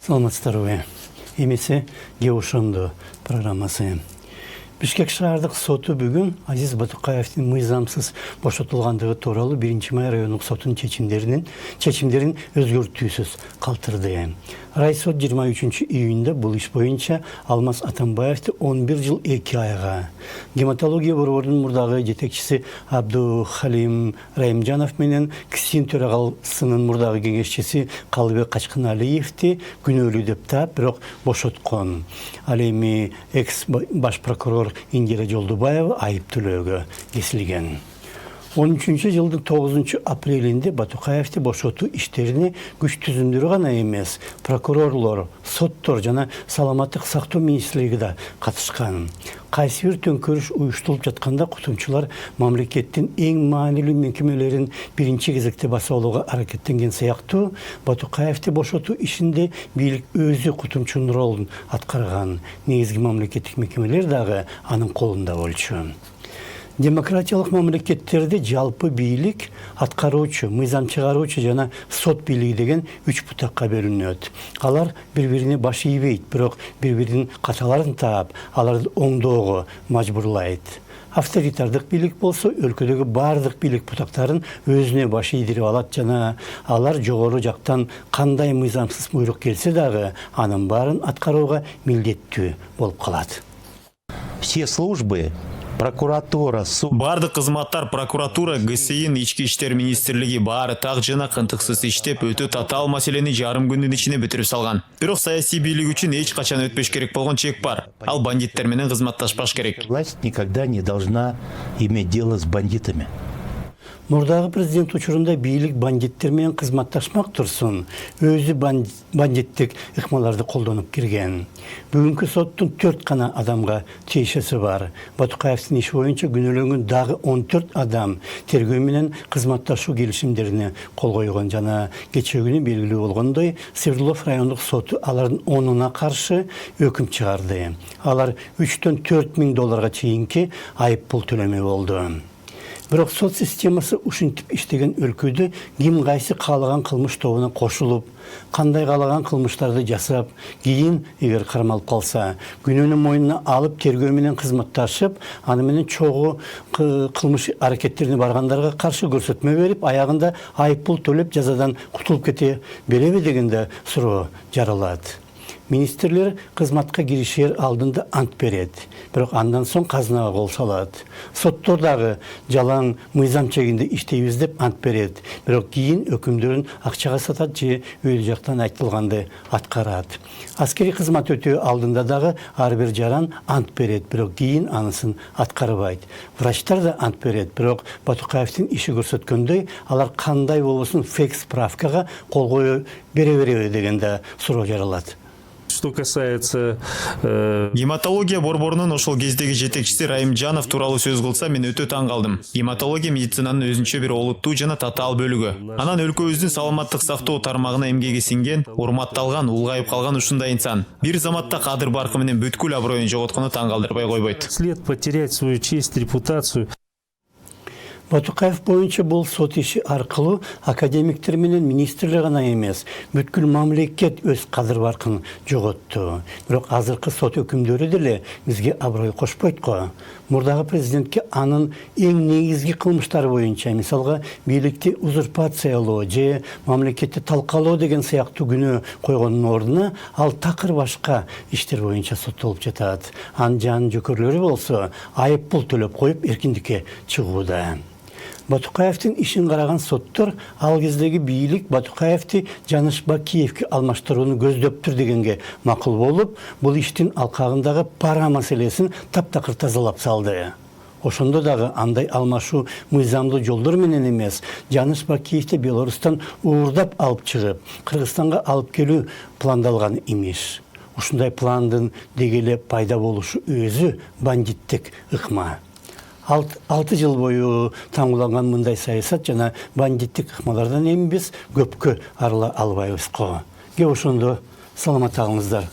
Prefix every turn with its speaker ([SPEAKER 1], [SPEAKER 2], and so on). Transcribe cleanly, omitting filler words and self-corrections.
[SPEAKER 1] Саламатсыздарбы. Эмесе Геошондо программасы. Бишкек шаардык соту бүгүн Азиз Батукаевдин мыйзамсыз бошотулгандыгы тууралуу 1-май райондук сотунун чечимдерин өзгөртүүсүз калтырды. Райсот 23 июнда бул иш боюнча Алмаз Атамбаевди 11 жыл 2 айга, гематология борборунун мурдагы жетекчиси Абдухалим Райымжанов менен КСИН төрагалысынын мурдагы кеңешчиси Калыбек Качканалиевди күнөөлүү деп таап, бирок бошоткон. Ал эми экс баш прокурор Индира Жолдубаева айыптөөлөөгө кесилген. 13 жылдын 9 апрелинде Батукаевди бошотуу иштерине күч түзүндүрүү гана эмес, прокурорлор, соттор жана саламаттык сактоо министрлиги да катышкан. Кайсы бир төңкөрүш уюштурулуп жатканда кутумчулар мамлекеттин эң маанилүү мекемелерин биринчи кезекте басып алууга аракеттенген сыяктуу, Батукаевди бошотуу ишинде бийлик өзү кутумчунун ролун аткарган. Негизги мамлекеттик мекемелер дагы анын колунда болчу. Демократиялык мамлекеттерде жалпы бийлик аткаруучу, мыйзам чыгаруучу жана сот бийлиги деген 3 бутакка бөлүнөт. Алар бири-бирине баш ийбейт, бирок бири-биринин каталарын таап, аларды оңдоого мажбурлайт. Авторитардык бийлик болсо өлкөдөгү бардык бийлик бутактарын өзүнө баш ийдирип алат жана алар жогору жактан кандай мыйзамсыз буйрук келсе дагы анын баарын аткарууга милдеттүү болуп калат.
[SPEAKER 2] Все службы, прокуратура, суд.
[SPEAKER 3] Бардык кызматтар, прокуратура, ГСИН, Ички иштер министрлиги баары так жана кынтыксыз иштеп, өтө татаал маселени жарым күндүн ичине бүтүрүп салган. Бирок саясий бийлик үчүн эч качан өтпөш керек болгон чек бар. Ал бандиттер менен кызматташпаш керек.
[SPEAKER 2] Власть никогда не должна иметь дело с бандитами.
[SPEAKER 1] Мурдагы президент учурунда бийлик бандиттер менен кызматташмак турсун, өзү бандиттик ыкмаларды колдонуп кирген. Бүгүнкү соттун 4 гана адамга тиешеси бар. Батукаевдин иши боюнча күнөөлөнгөн дагы 14 адам тергөө менен кызматташуу келишимдерине кол койгон жана кечээ күнү белгилүү болгондой, Свердлов райондук соту алардын 10-уна каршы өкүм чыгарды. Алар 3-төн 4 миң долларга чейинки айып пул төлөмөй болду. Бирок сот системасы ушинтип иштеген өлкөдө ким кайсы каалаган кылмыш тобуна кошулуп, кандай каалаган кылмыштарды жасап, кийин эгер кармалып калса, күнөөнү мойнуна алып тергөө менен кызматташып, аны менен чогуу кылмыш аракеттерине баргандарга каршы көрсөтмө берип, аягында айып пул төлөп жазадан кутулуп кете береби дегенде суроо жаралат. Министрлер кызматка киришер алдында ант берет, бирок андан соң казынага кол салат. Соттор дагы жалаң мыйзам чегинде иштейбиз деп ант берет, бирок кийин өкүмдөрүн акчага сатат же өйдө жактан айтылганды аткарат. Аскери кызмат өтөө алдында дагы ар бир жаран ант берет, бирок кийин анысын аткарбайт. Врачтар да ант берет, бирок Батукаевдин иши көрсөткөндөй, алар кандай болбосун фейк справкага кол кое береби дегенде суроо жаралат.
[SPEAKER 4] Что касается
[SPEAKER 3] Гематология борборунун ошол кездеги жетекчиси Райымжанов тууралуу сөз кылса, мен өтө таң калдым. Гематология медицинанын өзүнчө бир олуттуу жана татаал бөлүгү. Анан өлкөбүздүн саламаттык сактоо тармагына эмгеги сиңген, урматталган, улгайып калган ушундай инсан бир заматта кадыр баркы менен бүткүл аброюн жоготкону таң калтырбай койбойт.
[SPEAKER 4] след потерять свою честь, репутацию.
[SPEAKER 1] Батукаев боюнча бул сот иши аркылуу академиктер менен министрлер гана эмес, бүткүл мамлекет өз кадыр баркын жоготту. Бирок азыркы сот өкүмдөрү деле бизге аброй кошпойт го. Мурдагы президентке анын эң негизги кылмыштары боюнча, мисалга бийликти узурпациялоо же мамлекетти талкалоо деген сыяктуу күнөө койгондун ордуна ал такыр башка иштер боюнча соттолуп жатат. Анын жөкөрлөрү болсо айып пул төлөп коюп эркиндикке чыгууда. Батукаевдин ишин караган соттор ал кездеги бийлик Батукаевди Жаныш Бакиевге алмаштырууну көздөптүр дегенге макул болуп, бул иштин алкагындагы пара маселесин таптакыр тазалап салды. Ошондо дагы андай алмашуу мыйзамдуу жолдор менен эмес, Жаныш Бакиевди Беларустан уурдап алып чыгып, Кыргызстанга алып келүү пландалган имиш. Ушундай пландын дегеле пайда болушу өзү бандиттик ыкма. 6 жыл бою таңгуланган мындай саясат жана бандиттик ыкмалардан эми биз көпкө арыла албайбыз го. Ошондо саламат калыңыздар.